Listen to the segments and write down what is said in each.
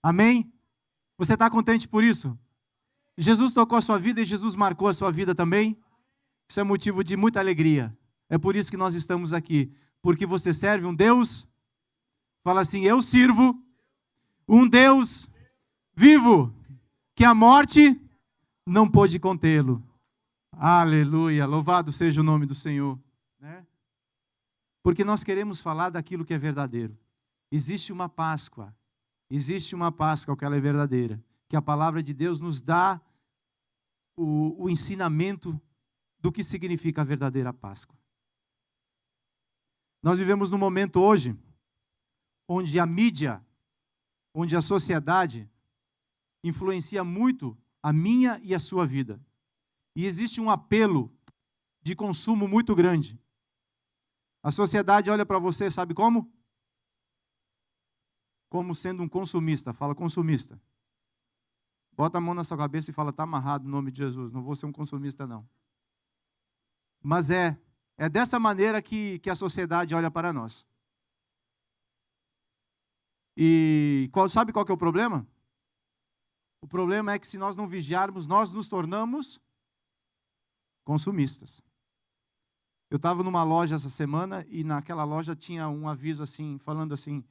Amém? Você está contente por isso? Jesus tocou a sua vida e Jesus marcou a sua vida também? Isso é motivo de muita alegria. É por isso que nós estamos aqui. Porque você serve um Deus, fala assim, eu sirvo um Deus vivo, que a morte não pôde contê-lo. Aleluia, louvado seja o nome do Senhor. Né? Porque nós queremos falar daquilo que é verdadeiro. Existe uma Páscoa que ela é verdadeira, que a palavra de Deus nos dá o ensinamento do que significa a verdadeira Páscoa. Nós vivemos num momento hoje, onde a mídia, onde a sociedade influencia muito a minha e a sua vida. E existe um apelo de consumo muito grande. A sociedade olha para você, sabe como? Como sendo um consumista. Fala consumista. Bota a mão na sua cabeça e fala, está amarrado no nome de Jesus. Não vou ser um consumista, não. Mas é dessa maneira que a sociedade olha para nós. E sabe qual que é o problema? O problema é que se nós não vigiarmos, nós nos tornamos consumistas. Eu estava numa loja essa semana e naquela loja tinha um aviso assim, falando assim,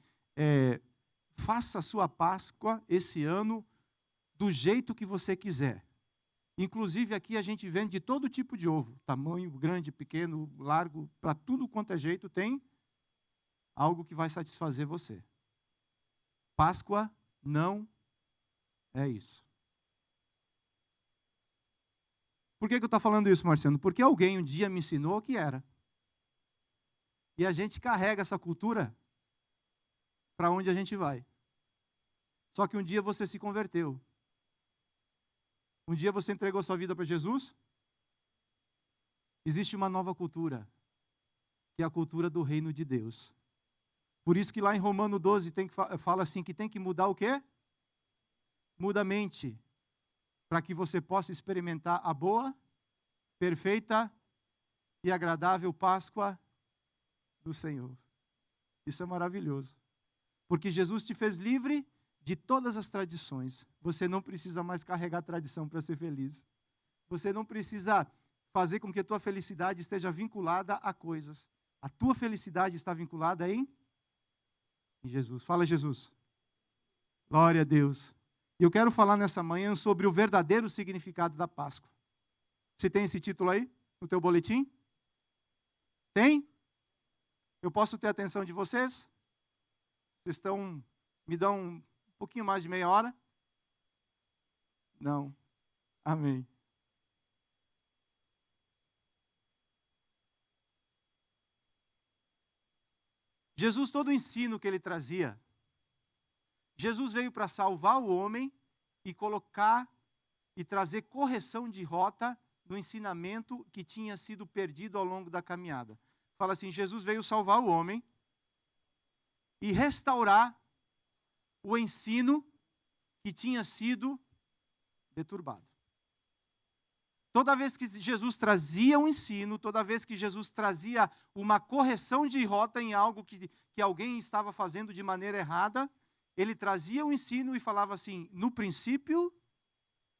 faça a sua Páscoa esse ano do jeito que você quiser. Inclusive aqui a gente vende de todo tipo de ovo, tamanho, grande, pequeno, largo, para tudo quanto é jeito tem algo que vai satisfazer você. Páscoa não é isso. Por que eu estou falando isso, Marciano? Porque alguém um dia me ensinou que era. E a gente carrega essa cultura para onde a gente vai. Só que um dia você se converteu. Um dia você entregou sua vida para Jesus. Existe uma nova cultura, que é a cultura do reino de Deus. Por isso que lá em Romano 12 fala assim que tem que mudar o quê? Muda a mente, para que você possa experimentar a boa, perfeita e agradável Páscoa do Senhor. Isso é maravilhoso. Porque Jesus te fez livre de todas as tradições. Você não precisa mais carregar tradição para ser feliz. Você não precisa fazer com que a tua felicidade esteja vinculada a coisas. A tua felicidade está vinculada em Jesus. Fala, Jesus. Glória a Deus. E eu quero falar nessa manhã sobre o verdadeiro significado da Páscoa. Você tem esse título aí no teu boletim? Tem? Eu posso ter a atenção de vocês? Vocês me dão um pouquinho mais de meia hora? Não. Amém. Jesus, todo o ensino que ele trazia, Jesus veio para salvar o homem e colocar e trazer correção de rota no ensinamento que tinha sido perdido ao longo da caminhada. Fala assim, Jesus veio salvar o homem e restaurar o ensino que tinha sido deturbado. Toda vez que Jesus trazia um ensino, toda vez que Jesus trazia uma correção de rota em algo que alguém estava fazendo de maneira errada, ele trazia o ensino e falava assim, no princípio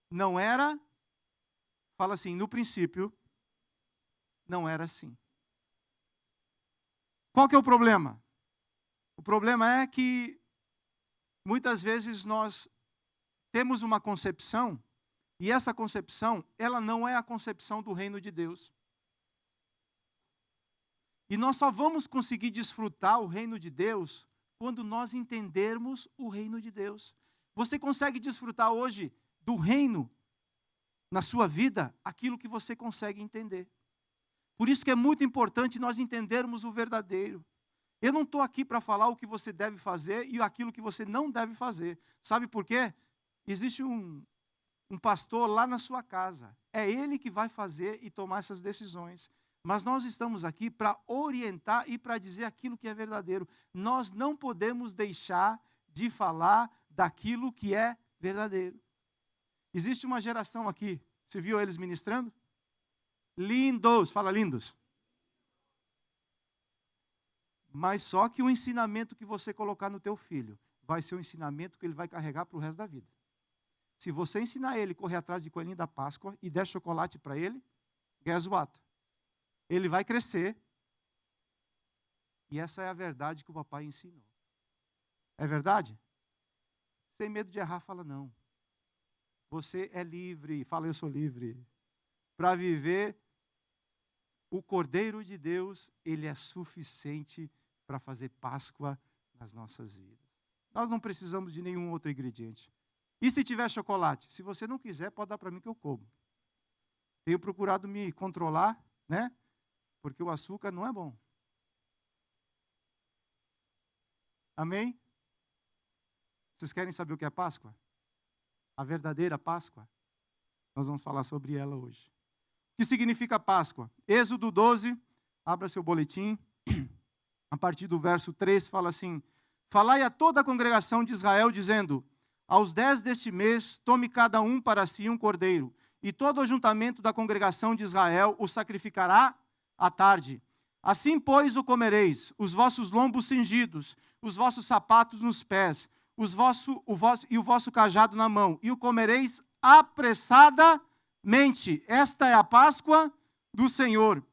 não era, fala assim, no princípio não era assim. Qual que é o problema? O problema é que muitas vezes nós temos uma concepção, e essa concepção, ela não é a concepção do reino de Deus. E nós só vamos conseguir desfrutar o reino de Deus quando nós entendermos o reino de Deus. Você consegue desfrutar hoje do reino na sua vida aquilo que você consegue entender. Por isso que é muito importante nós entendermos o verdadeiro. Eu não estou aqui para falar o que você deve fazer e aquilo que você não deve fazer. Sabe por quê? Existe um pastor lá na sua casa. É ele que vai fazer e tomar essas decisões. Mas nós estamos aqui para orientar e para dizer aquilo que é verdadeiro. Nós não podemos deixar de falar daquilo que é verdadeiro. Existe uma geração aqui, você viu eles ministrando? Lindos, fala lindos. Mas só que o ensinamento que você colocar no teu filho vai ser um ensinamento que ele vai carregar para o resto da vida. Se você ensinar ele a correr atrás de coelhinho da Páscoa e der chocolate para ele, guess what? Ele vai crescer. E essa é a verdade que o papai ensinou. É verdade? Sem medo de errar, fala não. Você é livre, fala eu sou livre. Para viver, o Cordeiro de Deus, ele é suficiente para fazer Páscoa nas nossas vidas. Nós não precisamos de nenhum outro ingrediente. E se tiver chocolate? Se você não quiser, pode dar para mim que eu como. Tenho procurado me controlar, né? Porque o açúcar não é bom. Amém? Vocês querem saber o que é Páscoa? A verdadeira Páscoa? Nós vamos falar sobre ela hoje. O que significa Páscoa? Êxodo 12, abra seu boletim. A partir do verso 3 fala assim: falai a toda a congregação de Israel, dizendo: aos 10 deste mês, tome cada um para si um cordeiro, e todo o ajuntamento da congregação de Israel o sacrificará à tarde. Assim, pois, o comereis, os vossos lombos cingidos, os vossos sapatos nos pés, o vosso cajado na mão, e o comereis apressadamente. Esta é a Páscoa do Senhor.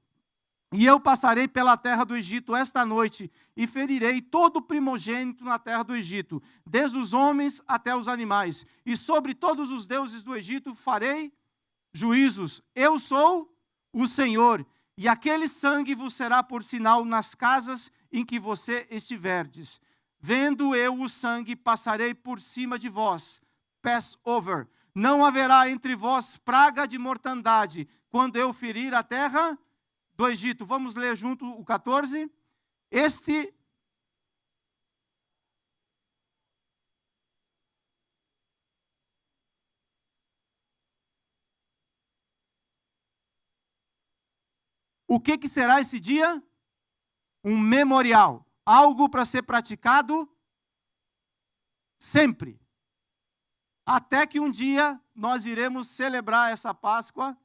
E eu passarei pela terra do Egito esta noite, e ferirei todo o primogênito na terra do Egito, desde os homens até os animais, e sobre todos os deuses do Egito farei juízos. Eu sou o Senhor, e aquele sangue vos será por sinal nas casas em que você estiverdes. Vendo eu o sangue, passarei por cima de vós. Pass over. Não haverá entre vós praga de mortandade, quando eu ferir a terra do Egito. Vamos ler junto o 14. O que será esse dia? Um memorial. Algo para ser praticado sempre. Até que um dia nós iremos celebrar essa Páscoa,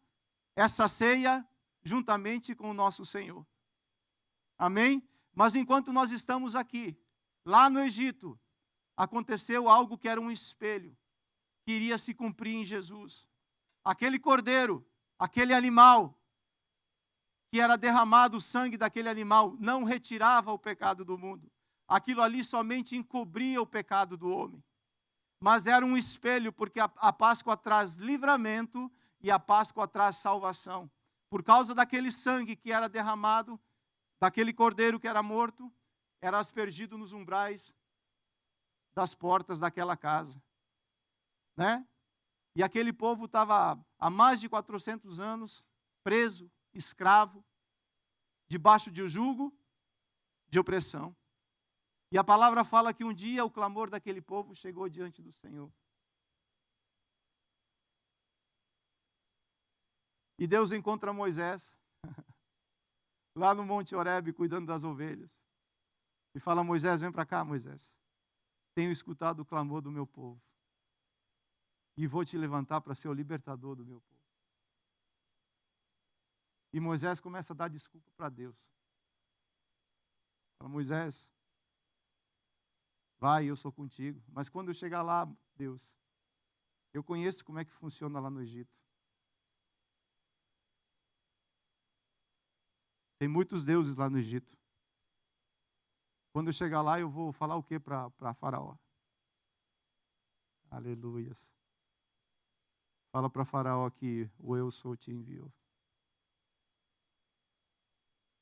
essa ceia, juntamente com o nosso Senhor. Amém? Mas enquanto nós estamos aqui, lá no Egito, aconteceu algo que era um espelho, que iria se cumprir em Jesus. Aquele cordeiro, aquele animal, que era derramado o sangue daquele animal, não retirava o pecado do mundo. Aquilo ali somente encobria o pecado do homem. Mas era um espelho, porque a Páscoa traz livramento e a Páscoa traz salvação. Por causa daquele sangue que era derramado, daquele cordeiro que era morto, era aspergido nos umbrais das portas daquela casa. Né? E aquele povo estava há mais de 400 anos preso, escravo, debaixo de um jugo de opressão. E a palavra fala que um dia o clamor daquele povo chegou diante do Senhor. E Deus encontra Moisés, lá no Monte Horebe, cuidando das ovelhas. E fala: Moisés, vem para cá, Moisés. Tenho escutado o clamor do meu povo. E vou te levantar para ser o libertador do meu povo. E Moisés começa a dar desculpa para Deus. Fala: Moisés, vai, eu sou contigo. Mas quando eu chegar lá, Deus, eu conheço como é que funciona lá no Egito. Tem muitos deuses lá no Egito. Quando eu chegar lá, eu vou falar o que para Faraó? Aleluias. Fala para Faraó que o eu sou te enviou.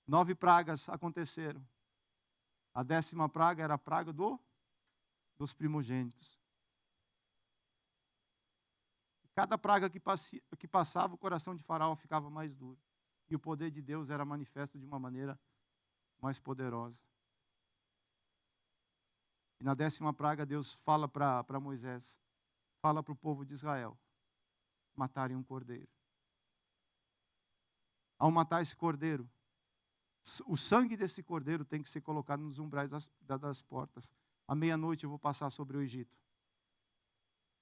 9 pragas aconteceram. A 10ª praga era a praga dos primogênitos. Cada praga que passava, o coração de Faraó ficava mais duro. E o poder de Deus era manifesto de uma maneira mais poderosa. E na 10ª praga, Deus fala para Moisés, fala para o povo de Israel, matarem um cordeiro. Ao matar esse cordeiro, o sangue desse cordeiro tem que ser colocado nos umbrais das portas. À meia-noite eu vou passar sobre o Egito.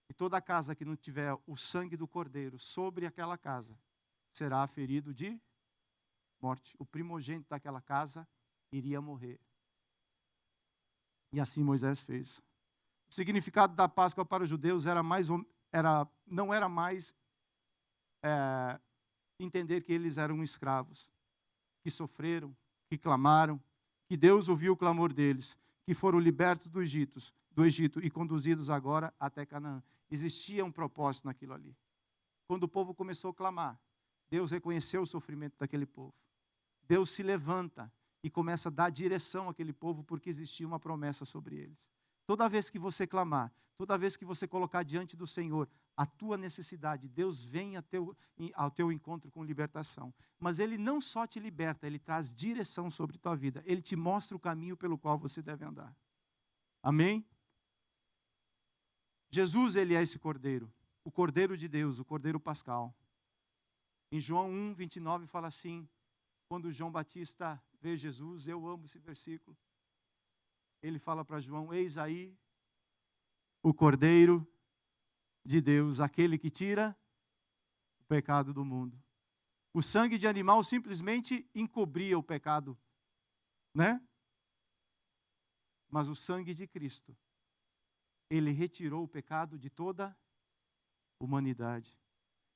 E toda casa que não tiver o sangue do cordeiro sobre aquela casa, será ferido de morte. O primogênito daquela casa iria morrer. E assim Moisés fez. O significado da Páscoa para os judeus não era mais entender que eles eram escravos, que sofreram, que clamaram, que Deus ouviu o clamor deles, que foram libertos do Egito e conduzidos agora até Canaã. Existia um propósito naquilo ali. Quando o povo começou a clamar, Deus reconheceu o sofrimento daquele povo. Deus se levanta e começa a dar direção àquele povo, porque existia uma promessa sobre eles. Toda vez que você clamar, toda vez que você colocar diante do Senhor a tua necessidade, Deus vem ao teu encontro com libertação. Mas Ele não só te liberta, Ele traz direção sobre a tua vida. Ele te mostra o caminho pelo qual você deve andar. Amém? Jesus, Ele é esse Cordeiro, o Cordeiro de Deus, o Cordeiro Pascal. Em João 1, 29 fala assim, quando João Batista vê Jesus, eu amo esse versículo. Ele fala para João, eis aí o Cordeiro de Deus, aquele que tira o pecado do mundo. O sangue de animal simplesmente encobria o pecado, né? Mas o sangue de Cristo, Ele retirou o pecado de toda a humanidade.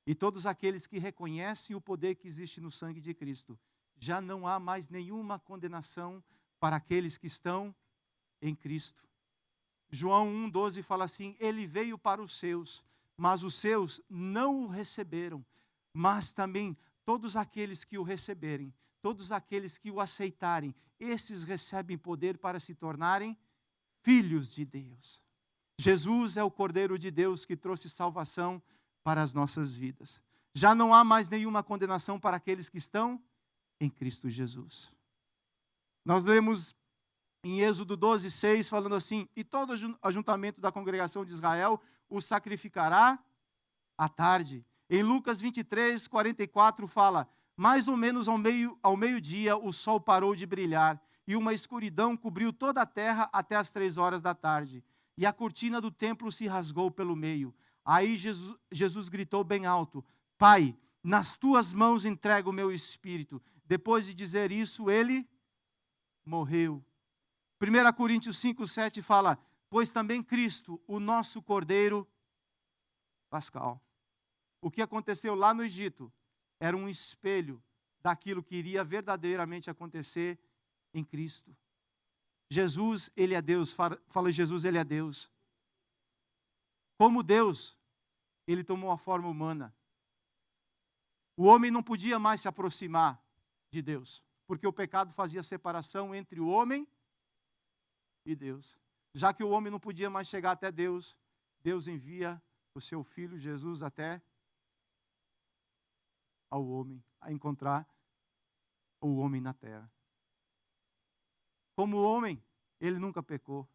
E todos aqueles que reconhecem o poder que existe no sangue de Cristo, já não há mais nenhuma condenação para aqueles que estão em Cristo. João 1,12 fala assim, Ele veio para os seus, mas os seus não o receberam. Mas também todos aqueles que o receberem, todos aqueles que o aceitarem, esses recebem poder para se tornarem filhos de Deus. Jesus é o Cordeiro de Deus que trouxe salvação para as nossas vidas. Já não há mais nenhuma condenação para aqueles que estão em Cristo Jesus. Nós lemos em Êxodo 12, 6, falando assim, e todo ajuntamento da congregação de Israel o sacrificará à tarde. Em Lucas 23, 44 fala, mais ou menos ao meio-dia o sol parou de brilhar e uma escuridão cobriu toda a terra até as 3 horas da tarde. E a cortina do templo se rasgou pelo meio. Aí Jesus gritou bem alto, Pai, nas tuas mãos entrego o meu espírito. Depois de dizer isso, ele morreu. 1 Coríntios 5, 7 fala, pois também Cristo, o nosso Cordeiro Pascal. O que aconteceu lá no Egito era um espelho daquilo que iria verdadeiramente acontecer em Cristo. Jesus, Ele é Deus. Fala Jesus, Ele é Deus. Como Deus, Ele tomou a forma humana. O homem não podia mais se aproximar de Deus, porque o pecado fazia separação entre o homem e Deus. Já que o homem não podia mais chegar até Deus, Deus envia o seu Filho Jesus até ao homem, a encontrar o homem na terra. Como homem, ele nunca pecou.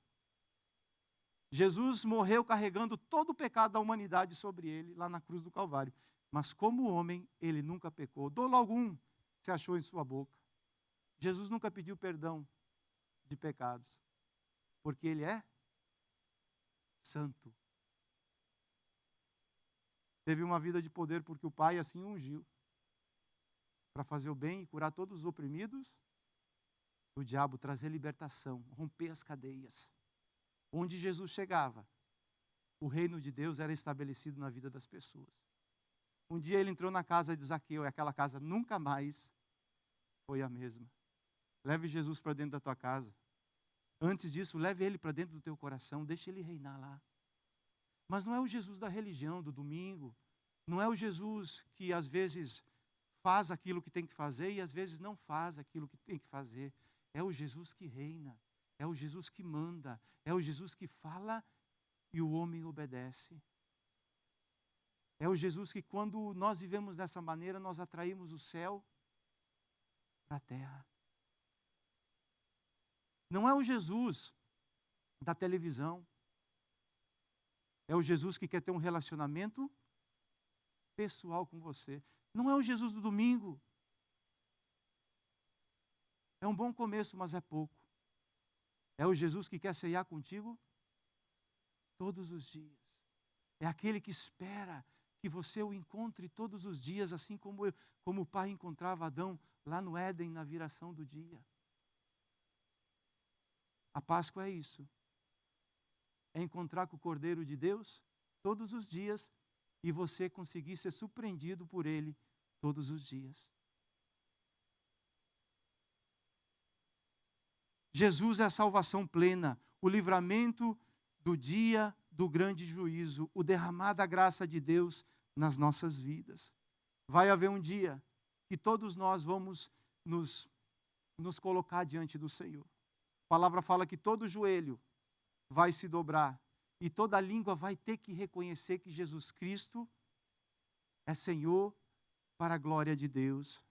Jesus morreu carregando todo o pecado da humanidade sobre ele, lá na cruz do Calvário. Mas como homem, ele nunca pecou. Dolo algum se achou em sua boca. Jesus nunca pediu perdão de pecados, porque ele é santo. Teve uma vida de poder porque o Pai assim o ungiu, para fazer o bem e curar todos os oprimidos do diabo, trazer libertação, romper as cadeias. Onde Jesus chegava, o reino de Deus era estabelecido na vida das pessoas. Um dia ele entrou na casa de Zaqueu e aquela casa nunca mais foi a mesma. Leve Jesus para dentro da tua casa. Antes disso, leve ele para dentro do teu coração, deixa ele reinar lá. Mas não é o Jesus da religião, do domingo. Não é o Jesus que às vezes faz aquilo que tem que fazer e às vezes não faz aquilo que tem que fazer. É o Jesus que reina, é o Jesus que manda, é o Jesus que fala e o homem obedece. É o Jesus que quando nós vivemos dessa maneira, nós atraímos o céu para a terra. Não é o Jesus da televisão. É o Jesus que quer ter um relacionamento pessoal com você. Não é o Jesus do domingo. É um bom começo, mas é pouco. É o Jesus que quer ceiar contigo todos os dias. É aquele que espera que você o encontre todos os dias, assim como o Pai encontrava Adão lá no Éden, na viração do dia. A Páscoa é isso. é encontrar com o Cordeiro de Deus todos os dias e você conseguir ser surpreendido por Ele todos os dias. Jesus é a salvação plena, o livramento do dia do grande juízo, o derramar da graça de Deus nas nossas vidas. Vai haver um dia que todos nós vamos nos colocar diante do Senhor. A palavra fala que todo joelho vai se dobrar e toda língua vai ter que reconhecer que Jesus Cristo é Senhor para a glória de Deus.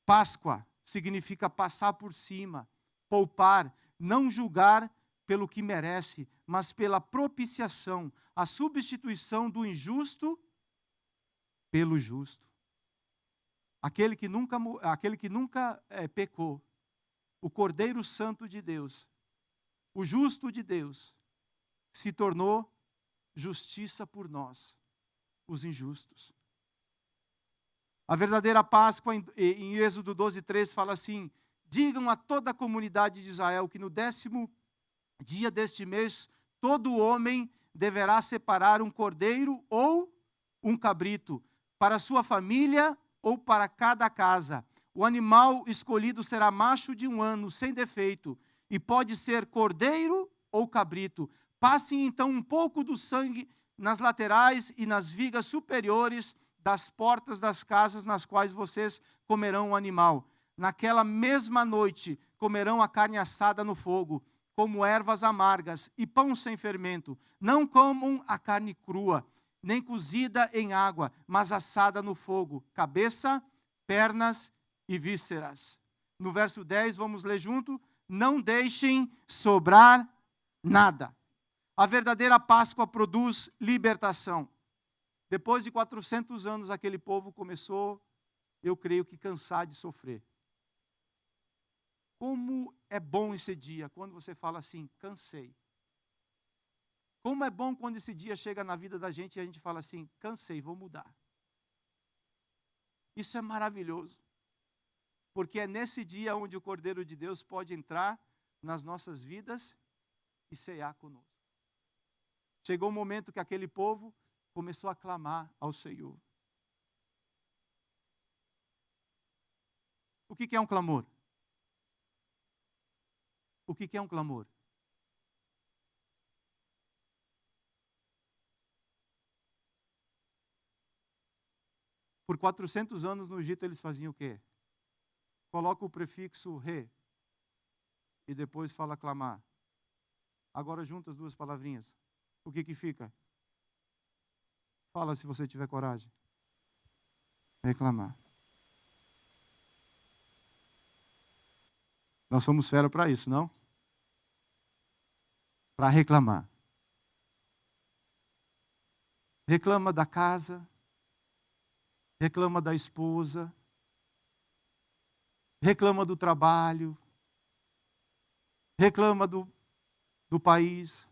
Páscoa significa passar por cima, poupar, não julgar pelo que merece, mas pela propiciação, a substituição do injusto pelo justo. Aquele que nunca pecou, o Cordeiro Santo de Deus, o justo de Deus, se tornou justiça por nós, os injustos. A verdadeira Páscoa, em Êxodo 12:3, fala assim: digam a toda a comunidade de Israel que no 10º dia deste mês, todo homem deverá separar um cordeiro ou um cabrito para a sua família ou para cada casa. O animal escolhido será macho de 1 ano, sem defeito, e pode ser cordeiro ou cabrito. Passem então um pouco do sangue nas laterais e nas vigas superiores das portas das casas nas quais vocês comerão o animal. Naquela mesma noite comerão a carne assada no fogo, como ervas amargas e pão sem fermento. Não comam a carne crua, nem cozida em água, mas assada no fogo, cabeça, pernas e vísceras. No verso 10, vamos ler junto: não deixem sobrar nada. A verdadeira Páscoa produz libertação. Depois de 400 anos, aquele povo começou, eu creio que, cansar de sofrer. Como é bom esse dia, quando você fala assim, cansei. Como é bom quando esse dia chega na vida da gente e a gente fala assim, cansei, vou mudar. Isso é maravilhoso. Porque é nesse dia onde o Cordeiro de Deus pode entrar nas nossas vidas e cear conosco. Chegou o momento que aquele povo começou a clamar ao Senhor. O que é um clamor? O que é um clamor? Por 400 anos no Egito eles faziam o quê? Coloca o prefixo re e depois fala clamar. Agora junta as duas palavrinhas. O que fica? Fala se você tiver coragem. Reclamar. Nós somos fera para isso, não? Para reclamar. Reclama da casa, reclama da esposa, reclama do trabalho, reclama do país.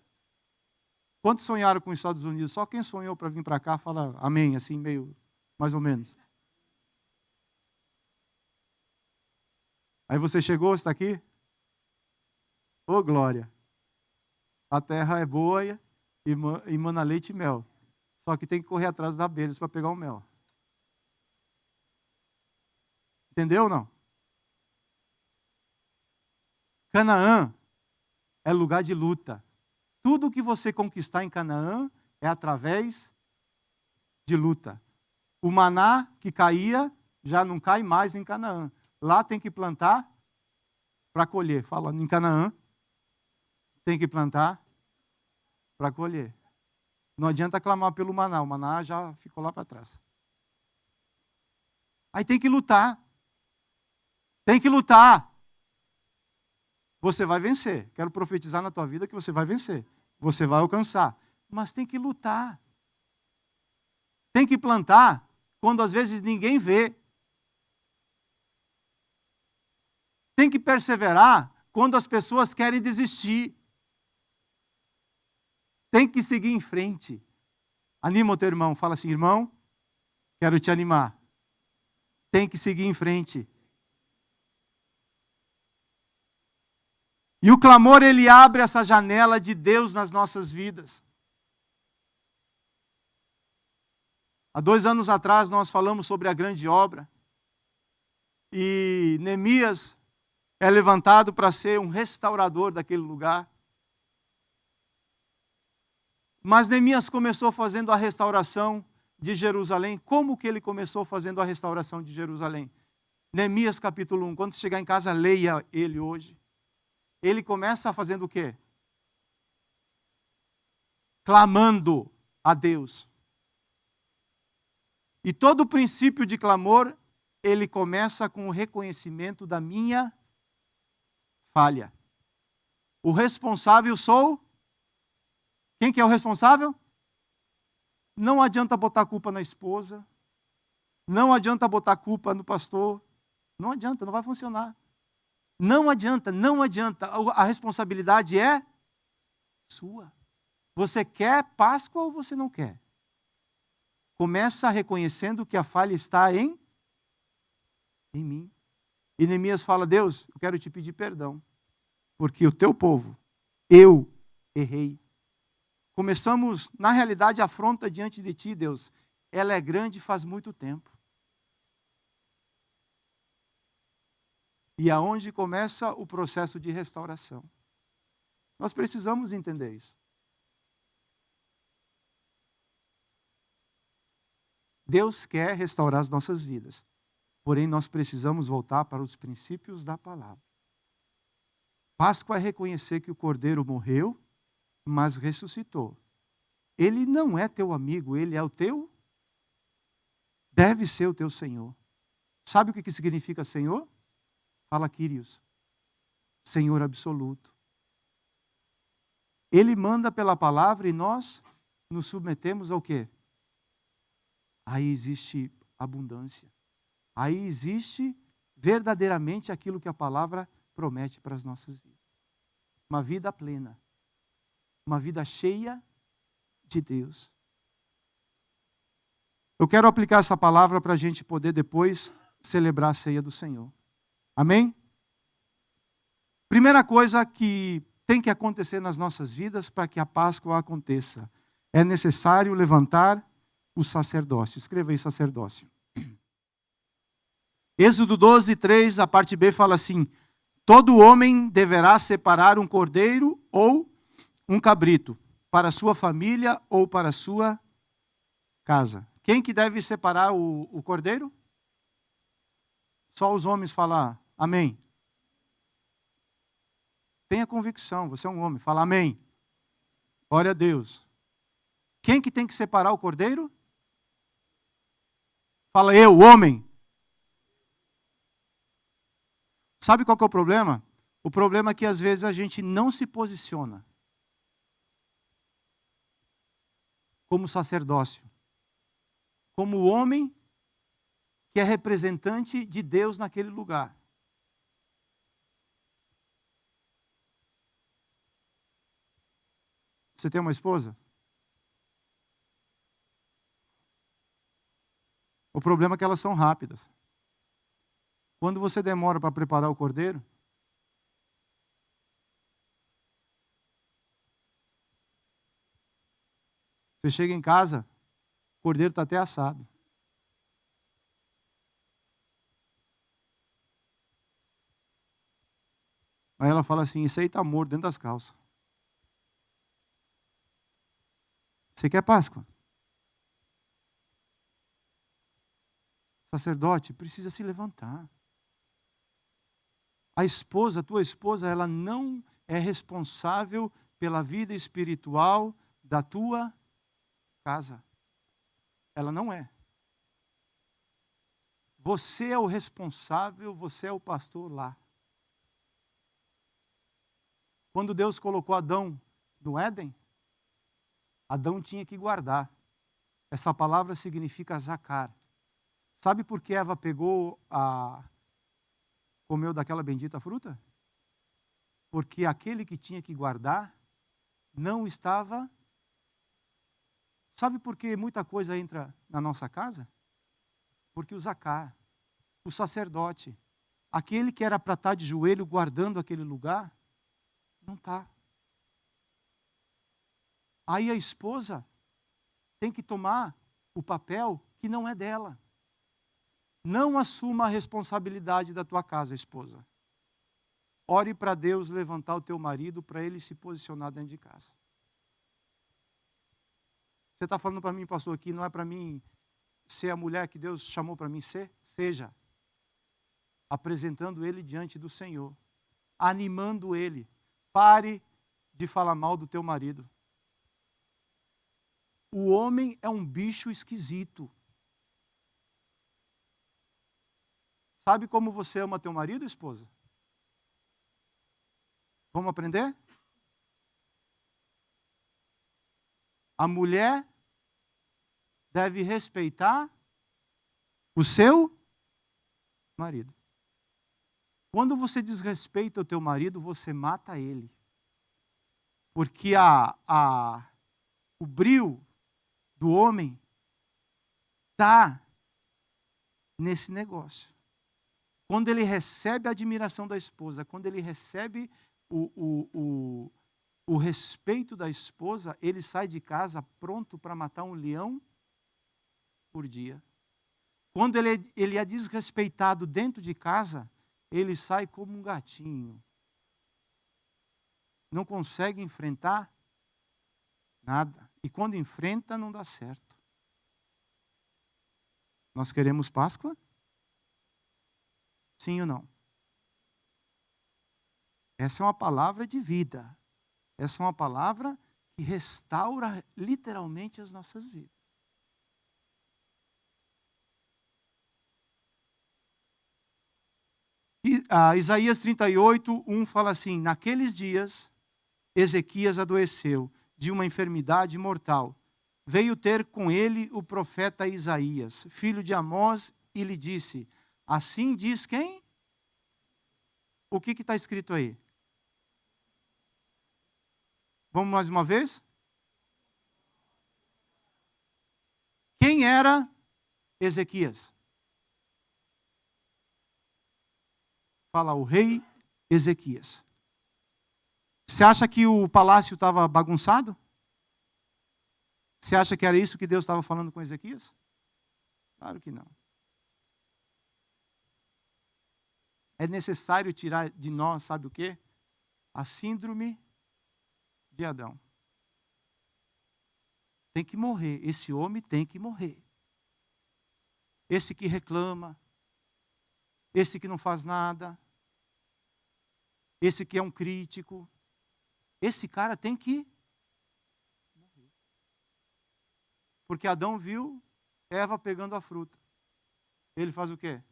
Quantos sonharam com os Estados Unidos? Só quem sonhou para vir para cá fala amém, assim, meio, mais ou menos. Aí você chegou, está aqui? Ô, glória! A terra é boa e emana leite e mel. Só que tem que correr atrás das abelhas para pegar o mel. Entendeu ou não? Canaã é lugar de luta. Tudo que você conquistar em Canaã é através de luta. O maná que caía já não cai mais em Canaã. Lá tem que plantar para colher. Falando em Canaã, tem que plantar para colher. Não adianta clamar pelo maná, o maná já ficou lá para trás. Aí tem que lutar. Tem que lutar. Você vai vencer. Quero profetizar na tua vida que você vai vencer. Você vai alcançar. Mas tem que lutar. Tem que plantar quando às vezes ninguém vê. Tem que perseverar quando as pessoas querem desistir. Tem que seguir em frente. Anima o teu irmão. Fala assim, irmão, quero te animar. Tem que seguir em frente. E o clamor, ele abre essa janela de Deus nas nossas vidas. Há 2 anos atrás nós falamos sobre a grande obra. E Neemias é levantado para ser um restaurador daquele lugar. Mas Neemias começou fazendo a restauração de Jerusalém. Como que ele começou fazendo a restauração de Jerusalém? Neemias capítulo 1. Quando chegar em casa, leia ele hoje. Ele começa fazendo o quê? Clamando a Deus. E todo o princípio de clamor, ele começa com o reconhecimento da minha falha. O responsável sou... Quem que é o responsável? Não adianta botar a culpa na esposa. Não adianta botar a culpa no pastor. Não adianta, não vai funcionar. Não adianta, não adianta. A responsabilidade é sua. Você quer Páscoa ou você não quer? Começa reconhecendo que a falha está em mim. E Neemias fala: Deus, eu quero te pedir perdão, porque o teu povo, eu errei. Começamos, na realidade, a afronta diante de ti, Deus. Ela é grande faz muito tempo. E aonde começa o processo de restauração. Nós precisamos entender isso. Deus quer restaurar as nossas vidas. Porém, nós precisamos voltar para os princípios da palavra. Páscoa é reconhecer que o Cordeiro morreu, mas ressuscitou. Ele não é teu amigo, ele é o teu... Deve ser o teu Senhor. Sabe o que significa Senhor? Fala, Kyrios. Senhor absoluto. Ele manda pela palavra e nós nos submetemos ao quê? Aí existe abundância. Aí existe verdadeiramente aquilo que a palavra promete para as nossas vidas. Uma vida plena. Uma vida cheia de Deus. Eu quero aplicar essa palavra para a gente poder depois celebrar a ceia do Senhor. Amém? Primeira coisa que tem que acontecer nas nossas vidas para que a Páscoa aconteça. É necessário levantar o sacerdócio. Escreva aí, sacerdócio. Êxodo 12, 3, a parte B fala assim: todo homem deverá separar um cordeiro ou um cabrito para sua família ou para sua casa. Quem que deve separar o cordeiro? Só os homens falar amém. Tenha convicção, você é um homem, fala amém. Glória a Deus. Quem que tem que separar o cordeiro? Fala eu, homem. Sabe qual que é o problema? O problema é que às vezes a gente não se posiciona como sacerdócio, como homem que é representante de Deus naquele lugar. Você tem uma esposa? O problema é que elas são rápidas. Quando você demora para preparar o cordeiro, você chega em casa, o cordeiro está até assado. Aí ela fala assim: esse aí está morto dentro das calças. Você quer Páscoa? Sacerdote precisa se levantar. A esposa, a tua esposa, ela não é responsável pela vida espiritual da tua casa. Ela não é. Você é o responsável, você é o pastor lá. Quando Deus colocou Adão no Éden, Adão tinha que guardar. Essa palavra significa zacar. Sabe por que Eva comeu daquela bendita fruta? Porque aquele que tinha que guardar não estava... Sabe por que muita coisa entra na nossa casa? Porque o zacar, o sacerdote, aquele que era para estar de joelho guardando aquele lugar, Não está. Aí a esposa tem que tomar o papel que não é dela. Não assuma a responsabilidade da tua casa, esposa. Ore para Deus levantar o teu marido para ele se posicionar dentro de casa. Você está falando para mim, pastor, aqui não é para mim ser a mulher que Deus chamou para mim ser? Seja. Apresentando ele diante do Senhor. Animando ele. Pare de falar mal do teu marido. O homem é um bicho esquisito. Sabe como você ama teu marido, esposa? Vamos aprender? A mulher deve respeitar o seu marido. Quando você desrespeita o teu marido, você mata ele. Porque o brio do homem está nesse negócio. Quando ele recebe a admiração da esposa, quando ele recebe o respeito da esposa, ele sai de casa pronto para matar um leão por dia. Quando ele é desrespeitado dentro de casa, ele sai como um gatinho. Não consegue enfrentar nada. E quando enfrenta, não dá certo. Nós queremos Páscoa? Sim ou não? Essa é uma palavra de vida. Essa é uma palavra que restaura literalmente as nossas vidas. E, Isaías 38, 1 fala assim: naqueles dias, Ezequias adoeceu de uma enfermidade mortal. Veio ter com ele o profeta Isaías, filho de Amós, e lhe disse: assim diz quem? O que está escrito aí? Vamos mais uma vez? Quem era Ezequias? Fala, o rei Ezequias. Você acha que o palácio estava bagunçado? Você acha que era isso que Deus estava falando com Ezequias? Claro que não. É necessário tirar de nós, sabe o quê? A síndrome de Adão. Tem que morrer. Esse homem tem que morrer. Esse que reclama. Esse que não faz nada. Esse que é um crítico. Esse cara tem que morrer. Porque Adão viu Eva pegando a fruta. Ele faz o quê?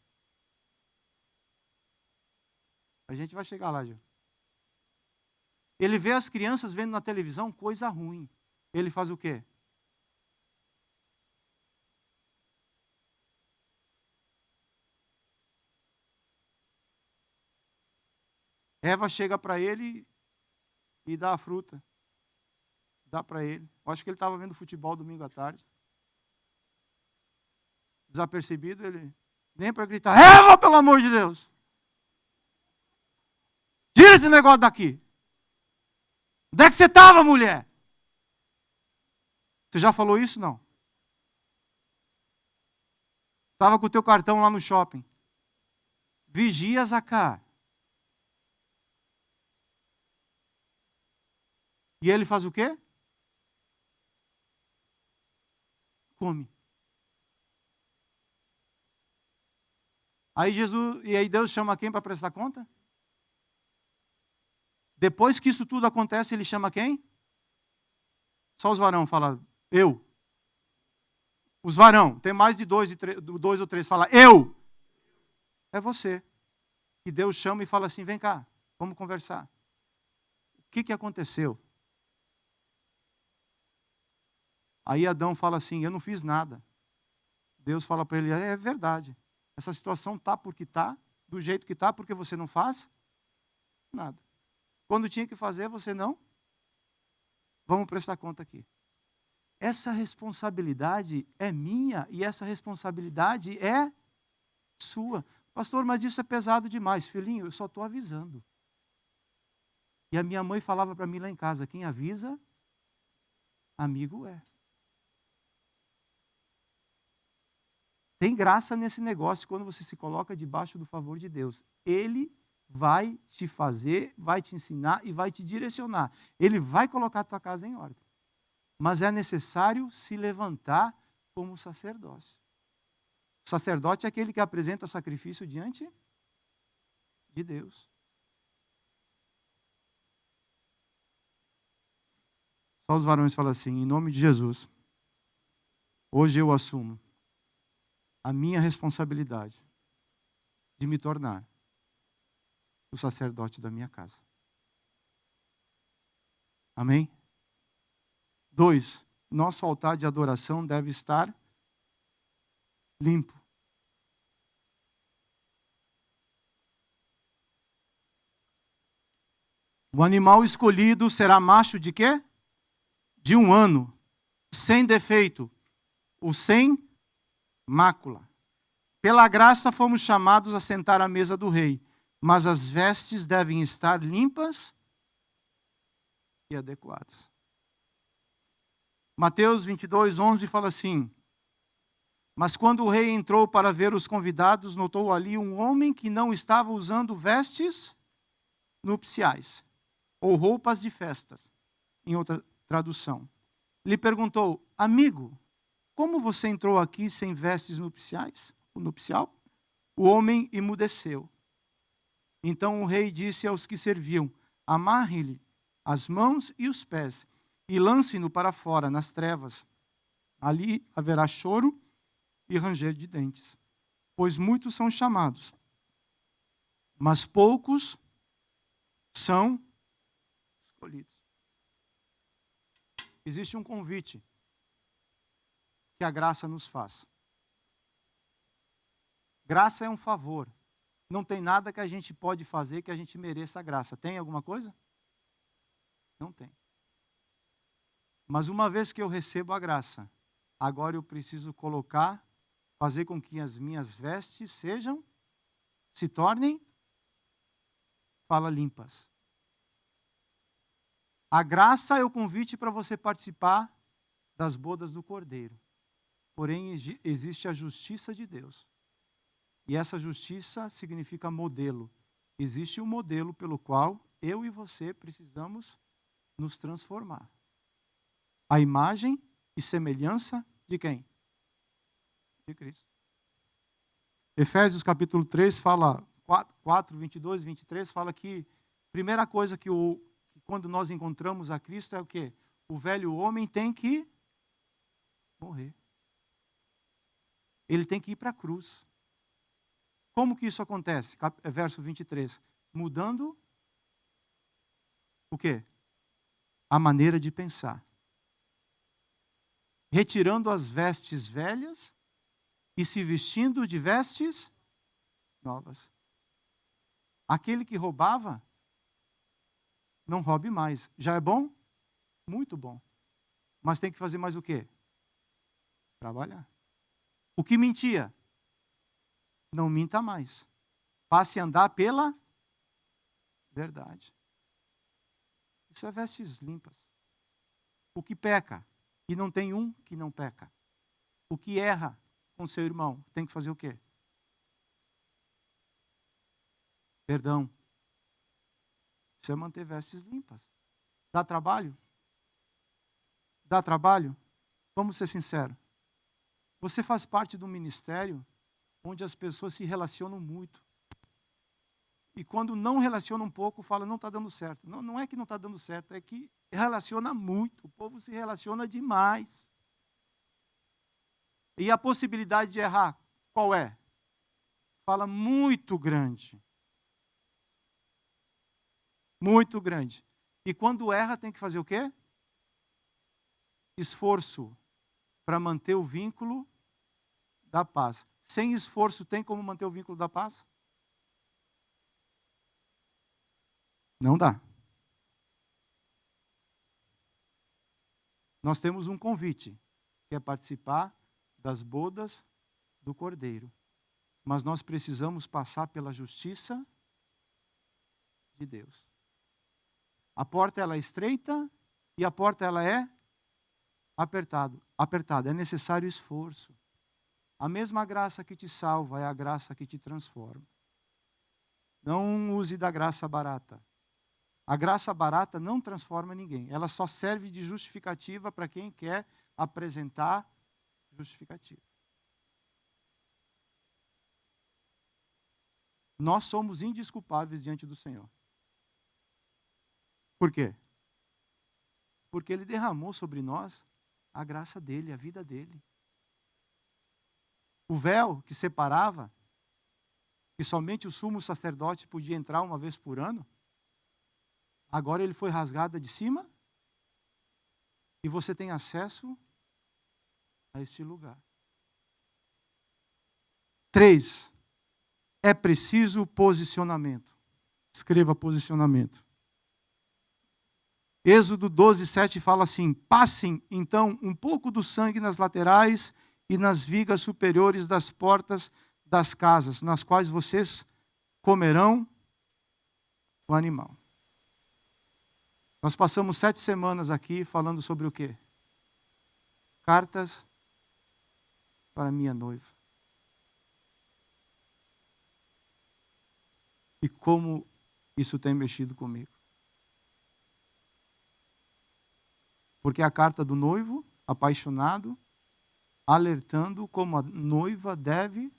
A gente vai chegar lá, já. Ele vê as crianças vendo na televisão coisa ruim. Ele faz o quê? Eva chega para ele e dá a fruta. Dá para ele. Eu acho que ele estava vendo futebol domingo à tarde. Desapercebido, ele nem para gritar: Eva, pelo amor de Deus! Tira esse negócio daqui! Onde é que você estava, mulher? Você já falou isso? Não. Estava com o teu cartão lá no shopping. Vigia, Zacá. E ele faz o quê? Come. Aí Deus chama quem para prestar conta? Depois que isso tudo acontece, ele chama quem? Só os varão fala, eu. Os varão, tem mais de dois ou três, fala, eu. É você. E Deus chama e fala assim, vem cá, vamos conversar. O que aconteceu? Aí Adão fala assim, eu não fiz nada. Deus fala para ele, é verdade. Essa situação está porque está, do jeito que está, porque você não faz nada. Quando tinha que fazer, você não. Vamos prestar conta aqui. Essa responsabilidade é minha e essa responsabilidade é sua. Pastor, mas isso é pesado demais. Filhinho, eu só estou avisando. E a minha mãe falava para mim lá em casa, quem avisa, amigo é. Tem graça nesse negócio quando você se coloca debaixo do favor de Deus. Ele vai te fazer, vai te ensinar e vai te direcionar. Ele vai colocar a tua casa em ordem. Mas é necessário se levantar como sacerdócio. O sacerdote é aquele que apresenta sacrifício diante de Deus. Só os varões falam assim, em nome de Jesus, hoje eu assumo a minha responsabilidade de me tornar o sacerdote da minha casa. Amém? 2, nosso altar de adoração deve estar limpo. O animal escolhido será macho de quê? De 1 ano, sem defeito, ou sem mácula. Pela graça fomos chamados a sentar à mesa do rei, mas as vestes devem estar limpas e adequadas. Mateus 22:11 fala assim, mas quando o rei entrou para ver os convidados, notou ali um homem que não estava usando vestes nupciais, ou roupas de festas, em outra tradução. Lhe perguntou, amigo, como você entrou aqui sem vestes nupciais? O nupcial? O homem emudeceu. Então o rei disse aos que serviam, amarre-lhe as mãos e os pés, e lance-no para fora, nas trevas. Ali haverá choro e ranger de dentes, pois muitos são chamados, mas poucos são escolhidos. Existe um convite que a graça nos faz. Graça é um favor. Não tem nada que a gente pode fazer que a gente mereça a graça. Tem alguma coisa? Não tem. Mas uma vez que eu recebo a graça, agora eu preciso fazer com que as minhas vestes se tornem, limpas. A graça é o convite para você participar das bodas do Cordeiro. Porém, existe a justiça de Deus. E essa justiça significa modelo. Existe um modelo pelo qual eu e você precisamos nos transformar. A imagem e semelhança de quem? De Cristo. Efésios capítulo 3 fala, 4, 22 e 23, fala que a primeira coisa que quando nós encontramos a Cristo é o quê? O velho homem tem que morrer. Ele tem que ir para a cruz. Como que isso acontece? Verso 23. Mudando o quê? A maneira de pensar. Retirando as vestes velhas e se vestindo de vestes novas. Aquele que roubava, não roube mais. Já é bom? Muito bom. Mas tem que fazer mais o quê? Trabalhar. O que mentia? Não minta mais. Passe a andar pela verdade. Isso é vestes limpas. O que peca, e não tem um que não peca. O que erra com seu irmão, tem que fazer o quê? Perdão. Isso é manter vestes limpas. Dá trabalho? Dá trabalho? Vamos ser sinceros. Você faz parte de um ministério onde as pessoas se relacionam muito. E quando não relacionam um pouco, fala, não está dando certo. Não, não é que não está dando certo, é que relaciona muito. O povo se relaciona demais. E a possibilidade de errar, qual é? Fala muito grande. Muito grande. E quando erra, tem que fazer o quê? Esforço para manter o vínculo da paz. Sem esforço, tem como manter o vínculo da paz? Não dá. Nós temos um convite, que é participar das bodas do Cordeiro. Mas nós precisamos passar pela justiça de Deus. A porta ela é estreita e a porta ela é apertada. É necessário esforço. A mesma graça que te salva é a graça que te transforma. Não use da graça barata. A graça barata não transforma ninguém. Ela só serve de justificativa para quem quer apresentar justificativa. Nós somos indesculpáveis diante do Senhor. Por quê? Porque Ele derramou sobre nós a graça dEle, a vida dEle. O véu que separava, que somente o sumo sacerdote podia entrar uma vez por ano, agora ele foi rasgado de cima e você tem acesso a este lugar. 3. É preciso posicionamento. Escreva posicionamento. Êxodo 12:7 fala assim: passem então um pouco do sangue nas laterais e nas vigas superiores das portas das casas, nas quais vocês comerão o animal. Nós passamos 7 semanas aqui falando sobre o quê? Cartas para minha noiva. E como isso tem mexido comigo. Porque é a carta do noivo, apaixonado, alertando como a noiva deve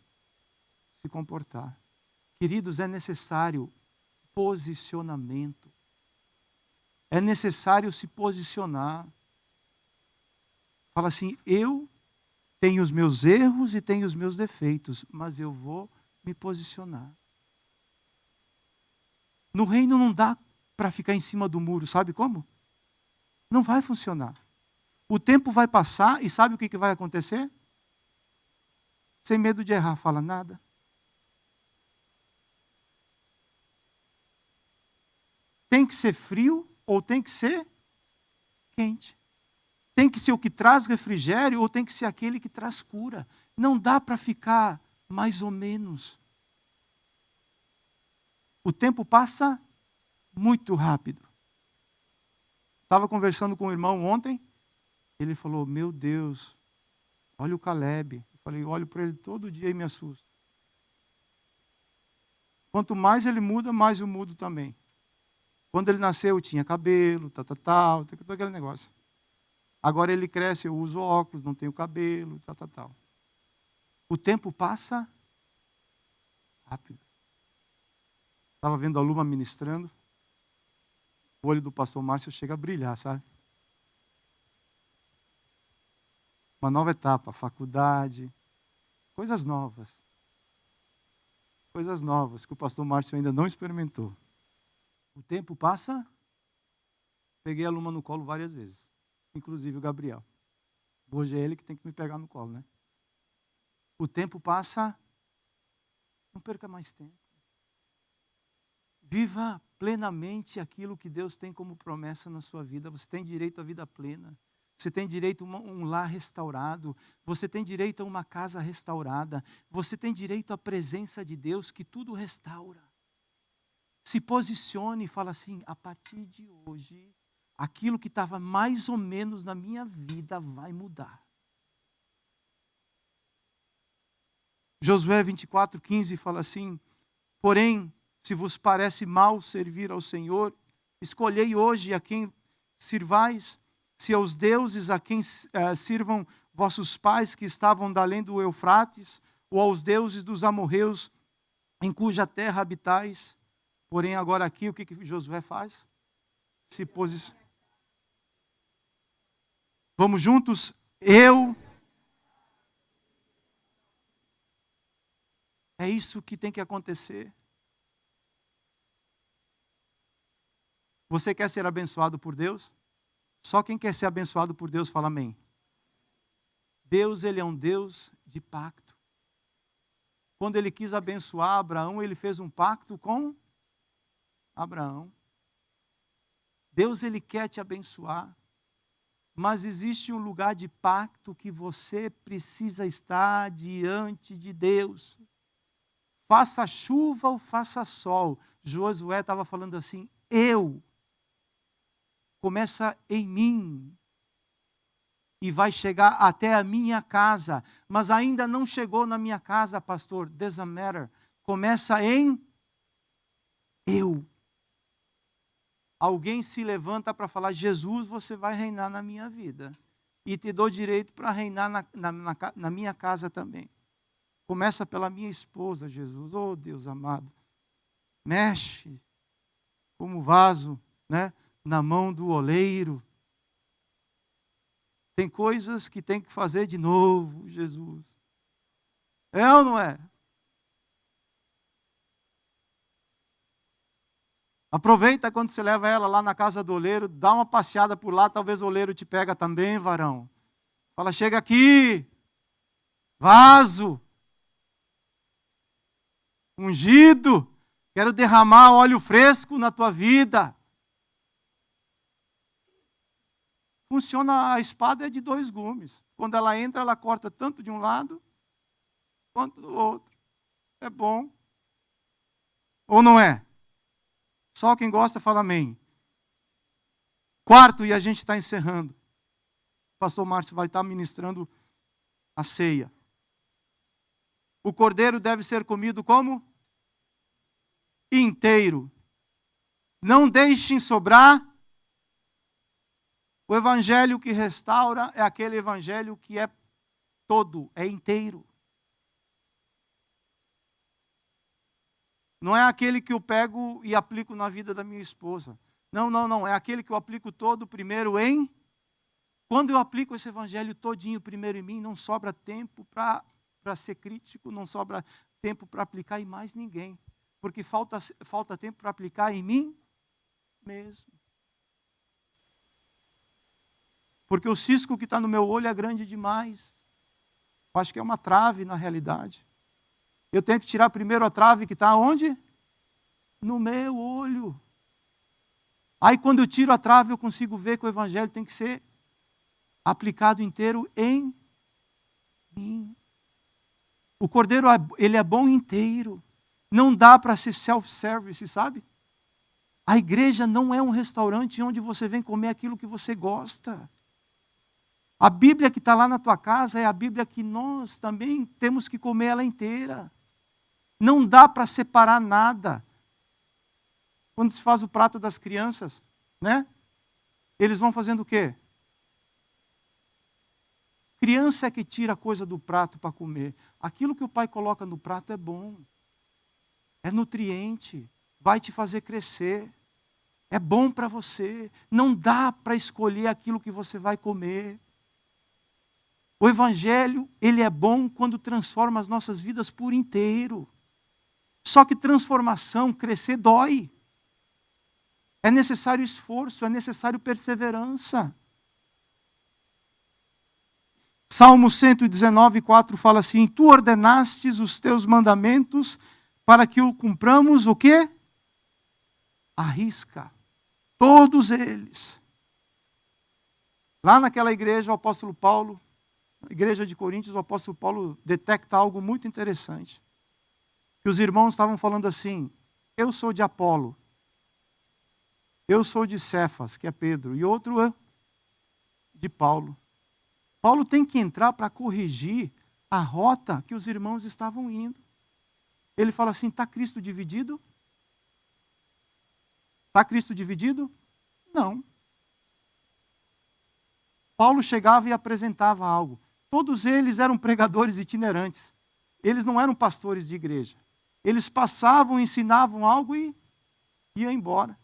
se comportar. Queridos, é necessário posicionamento. É necessário se posicionar. Fala assim, eu tenho os meus erros e tenho os meus defeitos, mas eu vou me posicionar. No reino não dá para ficar em cima do muro, sabe como? Não vai funcionar. O tempo vai passar e sabe o que vai acontecer? Sem medo de errar, fala nada. Tem que ser frio ou tem que ser quente. Tem que ser o que traz refrigério ou tem que ser aquele que traz cura. Não dá para ficar mais ou menos. O tempo passa muito rápido. Estava conversando com um irmão ontem, ele falou, meu Deus, olha o Caleb. Eu falei, olho para ele todo dia e me assusto. Quanto mais ele muda, mais eu mudo também. Quando ele nasceu, eu tinha cabelo, tal, todo aquele negócio. Agora ele cresce, eu uso óculos, não tenho cabelo, tal. O tempo passa rápido. Estava vendo a Luma ministrando. O olho do pastor Márcio chega a brilhar, sabe? Uma nova etapa, faculdade, coisas novas. Coisas novas que o pastor Márcio ainda não experimentou. O tempo passa, peguei a Luma no colo várias vezes, inclusive o Gabriel. Hoje é ele que tem que me pegar no colo, né? O tempo passa, não perca mais tempo. Viva plenamente aquilo que Deus tem como promessa na sua vida. Você tem direito à vida plena. Você tem direito a um lar restaurado. Você tem direito a uma casa restaurada. Você tem direito à presença de Deus que tudo restaura. Se posicione e fala assim, a partir de hoje, aquilo que estava mais ou menos na minha vida vai mudar. Josué 24:15 fala assim, porém, se vos parece mal servir ao Senhor, escolhei hoje a quem sirvais, se aos deuses a quem sirvam vossos pais que estavam da além do Eufrates, ou aos deuses dos amorreus em cuja terra habitais. Porém, agora aqui, o que Josué faz? Se posiciona. Vamos juntos? É isso que tem que acontecer. Você quer ser abençoado por Deus? Só quem quer ser abençoado por Deus fala amém. Deus, Ele é um Deus de pacto. Quando Ele quis abençoar Abraão, Ele fez um pacto com Abraão. Deus, Ele quer te abençoar. Mas existe um lugar de pacto que você precisa estar diante de Deus. Faça chuva ou faça sol. Josué estava falando assim, eu começa em mim e vai chegar até a minha casa, mas ainda não chegou na minha casa, pastor. Doesn't matter. Começa em eu. Alguém se levanta para falar: Jesus, você vai reinar na minha vida. E te dou direito para reinar na minha casa também. Começa pela minha esposa, Jesus. Oh, Deus amado. Mexe como vaso, né, na mão do oleiro. Tem coisas que tem que fazer de novo, Jesus. É ou não é? Aproveita quando você leva ela lá na casa do oleiro, dá uma passeada por lá, talvez o oleiro te pega também, varão. Fala: chega aqui, vaso, ungido, quero derramar óleo fresco na tua vida. Funciona, a espada é de 2 gumes. Quando ela entra, ela corta tanto de um lado quanto do outro. É bom. Ou não é? Só quem gosta fala amém. 4, e a gente está encerrando. O pastor Márcio vai estar ministrando a ceia. O cordeiro deve ser comido como? Inteiro. Não deixem sobrar. O evangelho que restaura é aquele evangelho que é todo, é inteiro. Não é aquele que eu pego e aplico na vida da minha esposa. Não. É aquele que eu aplico todo primeiro em... Quando eu aplico esse evangelho todinho primeiro em mim, não sobra tempo para ser crítico, não sobra tempo para aplicar em mais ninguém. Porque falta tempo para aplicar em mim mesmo. Porque o cisco que está no meu olho é grande demais. Eu acho que é uma trave na realidade. Eu tenho que tirar primeiro a trave que está onde? No meu olho. Aí quando eu tiro a trave, eu consigo ver que o evangelho tem que ser aplicado inteiro em mim. O cordeiro, ele é bom inteiro. Não dá para ser self-service, sabe? A igreja não é um restaurante onde você vem comer aquilo que você gosta. A Bíblia que está lá na tua casa é a Bíblia que nós também temos que comer ela inteira. Não dá para separar nada. Quando se faz o prato das crianças, né? Eles vão fazendo o quê? Criança é que tira a coisa do prato para comer. Aquilo que o pai coloca no prato é bom. É nutriente. Vai te fazer crescer. É bom para você. Não dá para escolher aquilo que você vai comer. O evangelho, ele é bom quando transforma as nossas vidas por inteiro. Só que transformação, crescer, dói. É necessário esforço, é necessário perseverança. Salmo 119, 4 fala assim: Tu ordenastes os teus mandamentos para que o cumpramos o quê? À risca. Todos eles. Lá naquela igreja, o apóstolo Paulo, na igreja de Coríntios, o apóstolo Paulo detecta algo muito interessante. Que os irmãos estavam falando assim: eu sou de Apolo, eu sou de Cefas, que é Pedro, e outro é de Paulo. Paulo tem que entrar para corrigir a rota que os irmãos estavam indo. Ele fala assim: está Cristo dividido? Está Cristo dividido? Não. Paulo chegava e apresentava algo. Todos eles eram pregadores itinerantes. Eles não eram pastores de igreja. Eles passavam, ensinavam algo e iam embora.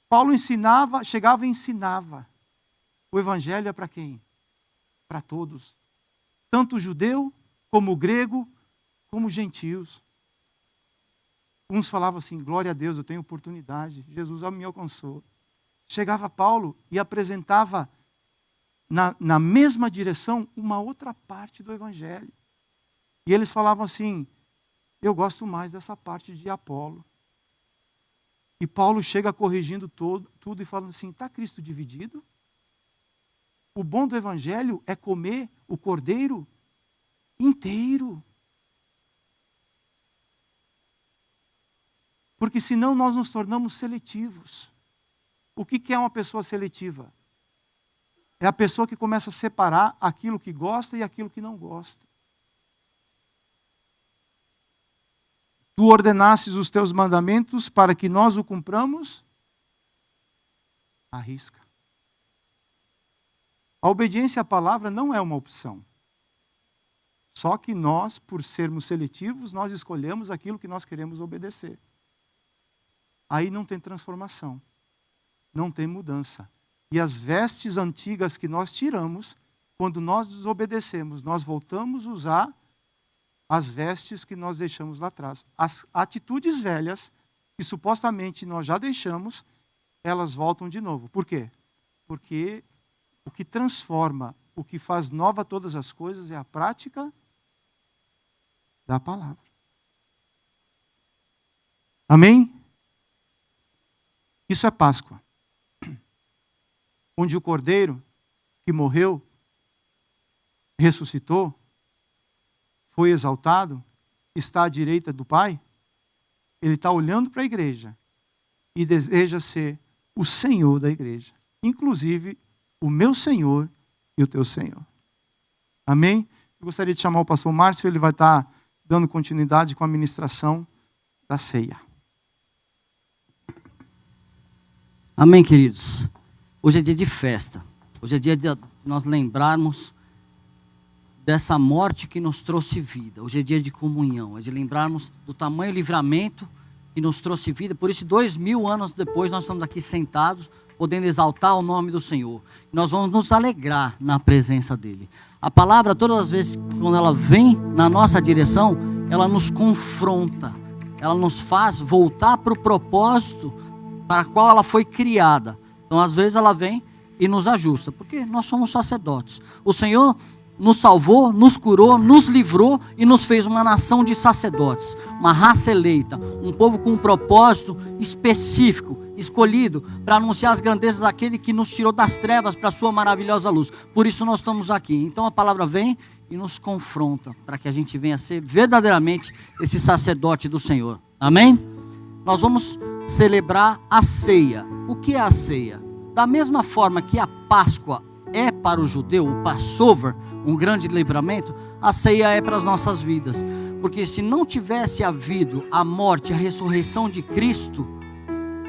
Paulo ensinava, chegava e ensinava. O evangelho é para quem? Para todos. Tanto o judeu, como o grego, como os gentios. Uns falavam assim: glória a Deus, eu tenho oportunidade. Jesus me alcançou. Chegava Paulo e apresentava na mesma direção uma outra parte do evangelho. E eles falavam assim: eu gosto mais dessa parte de Apolo. E Paulo chega corrigindo tudo e falando assim: está Cristo dividido? O bom do evangelho é comer o cordeiro inteiro. Porque senão nós nos tornamos seletivos. O que é uma pessoa seletiva? É a pessoa que começa a separar aquilo que gosta e aquilo que não gosta. Tu ordenastes os teus mandamentos para que nós o cumpramos? Arrisca. A obediência à palavra não é uma opção. Só que nós, por sermos seletivos, nós escolhemos aquilo que nós queremos obedecer. Aí não tem transformação. Não tem mudança. E as vestes antigas que nós tiramos, quando nós desobedecemos, nós voltamos a usar as vestes que nós deixamos lá atrás. As atitudes velhas, que supostamente nós já deixamos, elas voltam de novo. Por quê? Porque o que transforma, o que faz nova todas as coisas é a prática da palavra. Amém? Isso é Páscoa. Onde o Cordeiro que morreu, ressuscitou, foi exaltado, está à direita do Pai, ele está olhando para a igreja e deseja ser o Senhor da igreja. Inclusive, o meu Senhor e o teu Senhor. Amém? Eu gostaria de chamar o pastor Márcio, ele vai estar dando continuidade com a ministração da ceia. Amém, queridos? Hoje é dia de festa. Hoje é dia de nós lembrarmos dessa morte que nos trouxe vida. Hoje é dia de comunhão. É de lembrarmos do tamanho livramento que nos trouxe vida. Por isso, 2000 anos depois, nós estamos aqui sentados, podendo exaltar o nome do Senhor. Nós vamos nos alegrar na presença dEle. A palavra, todas as vezes, quando ela vem na nossa direção, ela nos confronta. Ela nos faz voltar para o propósito para o qual ela foi criada. Então, às vezes, ela vem e nos ajusta, porque nós somos sacerdotes. O Senhor nos salvou, nos curou, nos livrou e nos fez uma nação de sacerdotes, uma raça eleita, um povo com um propósito específico, escolhido para anunciar as grandezas daquele que nos tirou das trevas para a sua maravilhosa luz. Por isso nós estamos aqui. Então a palavra vem e nos confronta para que a gente venha ser verdadeiramente esse sacerdote do Senhor. Amém? Nós vamos celebrar a ceia. O que é a ceia? Da mesma forma que a Páscoa é para o judeu, o Passover, um grande livramento, a ceia é para as nossas vidas. Porque se não tivesse havido a morte, a ressurreição de Cristo,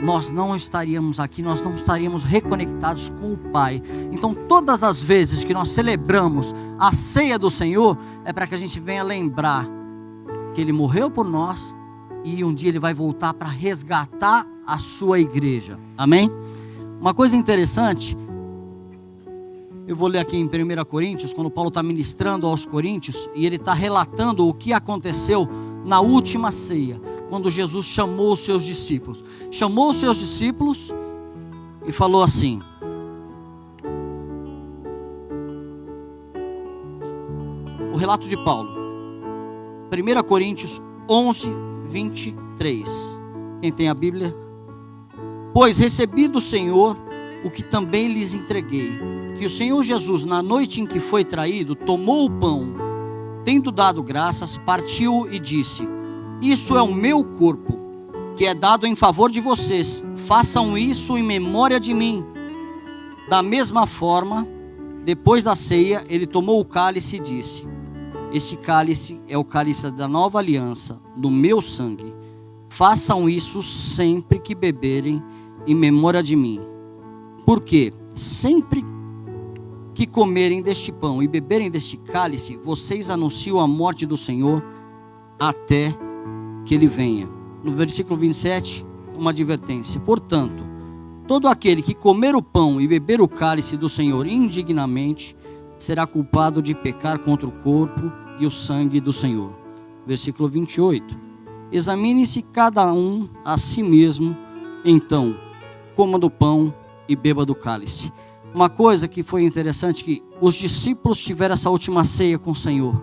nós não estaríamos aqui, nós não estaríamos reconectados com o Pai. Então todas as vezes que nós celebramos a ceia do Senhor, é para que a gente venha lembrar que Ele morreu por nós e um dia Ele vai voltar para resgatar a sua igreja. Amém? Uma coisa interessante, eu vou ler aqui em 1 Coríntios, quando Paulo está ministrando aos Coríntios, e ele está relatando o que aconteceu na última ceia, quando Jesus chamou os seus discípulos. Chamou os seus discípulos e falou assim: o relato de Paulo, 1 Coríntios 11, 23. Quem tem a Bíblia? Pois recebi do Senhor o que também lhes entreguei, que o Senhor Jesus, na noite em que foi traído, tomou o pão, tendo dado graças, partiu e disse: isso é o meu corpo, que é dado em favor de vocês, façam isso em memória de mim. Da mesma forma, depois da ceia, ele tomou o cálice e disse: este cálice é o cálice da nova aliança, do meu sangue. Façam isso sempre que beberem, em memória de mim. Porque sempre que comerem deste pão e beberem deste cálice, vocês anunciam a morte do Senhor até que Ele venha. No versículo 27, uma advertência: portanto, todo aquele que comer o pão e beber o cálice do Senhor indignamente, será culpado de pecar contra o corpo e o sangue do Senhor. Versículo 28, examine-se cada um a si mesmo, então coma do pão e beba do cálice. Uma coisa que foi interessante, que os discípulos tiveram essa última ceia com o Senhor,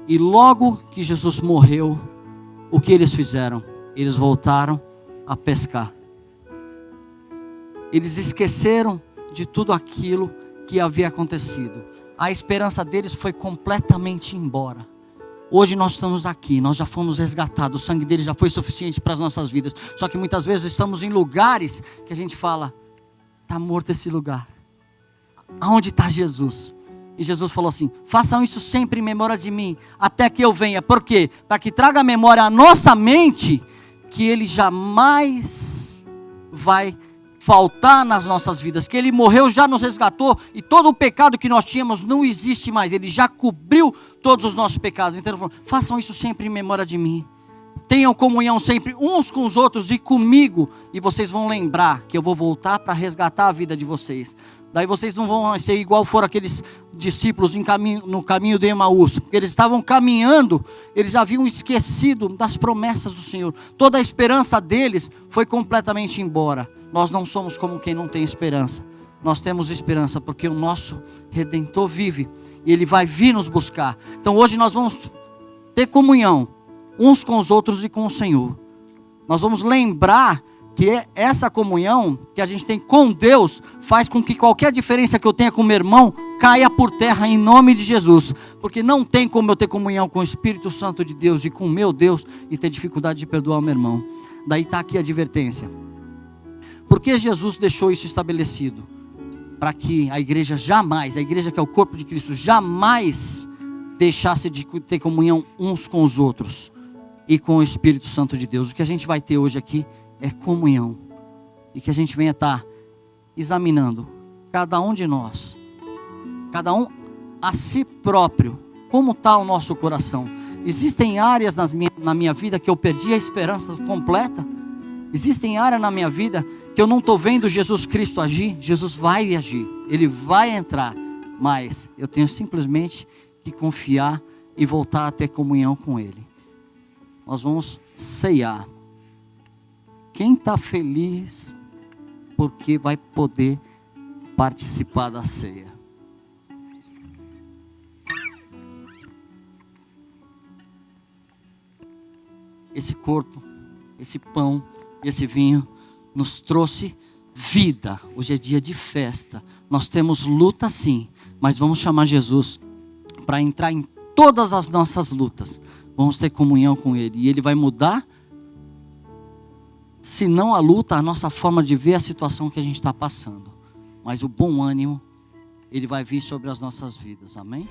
e logo que Jesus morreu, o que eles fizeram? Eles voltaram a pescar. Eles esqueceram de tudo aquilo que havia acontecido. A esperança deles foi completamente embora. Hoje nós estamos aqui, nós já fomos resgatados, o sangue dele já foi suficiente para as nossas vidas. Só que muitas vezes estamos em lugares que a gente fala: está morto esse lugar. Aonde está Jesus? E Jesus falou assim: façam isso sempre em memória de mim, até que eu venha. Por quê? Para que traga a memória à nossa mente, que Ele jamais vai faltar nas nossas vidas, que Ele morreu, já nos resgatou, e todo o pecado que nós tínhamos não existe mais. Ele já cobriu todos os nossos pecados. Então Ele falou: façam isso sempre em memória de mim. Tenham comunhão sempre uns com os outros e comigo, e vocês vão lembrar que eu vou voltar para resgatar a vida de vocês. Daí vocês não vão ser igual foram aqueles discípulos no caminho de Emaús, porque eles estavam caminhando, eles haviam esquecido das promessas do Senhor. Toda a esperança deles foi completamente embora. Nós não somos como quem não tem esperança. Nós temos esperança porque o nosso Redentor vive e Ele vai vir nos buscar. Então hoje nós vamos ter comunhão uns com os outros e com o Senhor. Nós vamos lembrar que essa comunhão que a gente tem com Deus faz com que qualquer diferença que eu tenha com meu irmão caia por terra em nome de Jesus. Porque não tem como eu ter comunhão com o Espírito Santo de Deus e com o meu Deus e ter dificuldade de perdoar o meu irmão. Daí está aqui a advertência. Por que Jesus deixou isso estabelecido? Para que a igreja que é o corpo de Cristo, jamais deixasse de ter comunhão uns com os outros e com o Espírito Santo de Deus. O que a gente vai ter hoje aqui é comunhão. E que a gente venha estar examinando cada um de nós, cada um a si próprio, como está o nosso coração. Existem áreas na minha vida que eu perdi a esperança completa. Existem áreas na minha vida que eu não estou vendo Jesus Cristo agir. Jesus vai agir, Ele vai entrar, mas eu tenho simplesmente que confiar e voltar a ter comunhão com Ele. Nós vamos ceiar. Quem está feliz porque vai poder participar da ceia? Esse corpo, esse pão, esse vinho nos trouxe vida. Hoje é dia de festa. Nós temos luta sim, mas vamos chamar Jesus para entrar em todas as nossas lutas. Vamos ter comunhão com Ele e Ele vai mudar, se não a luta, a nossa forma de ver a situação que a gente está passando. Mas o bom ânimo, Ele vai vir sobre as nossas vidas. Amém?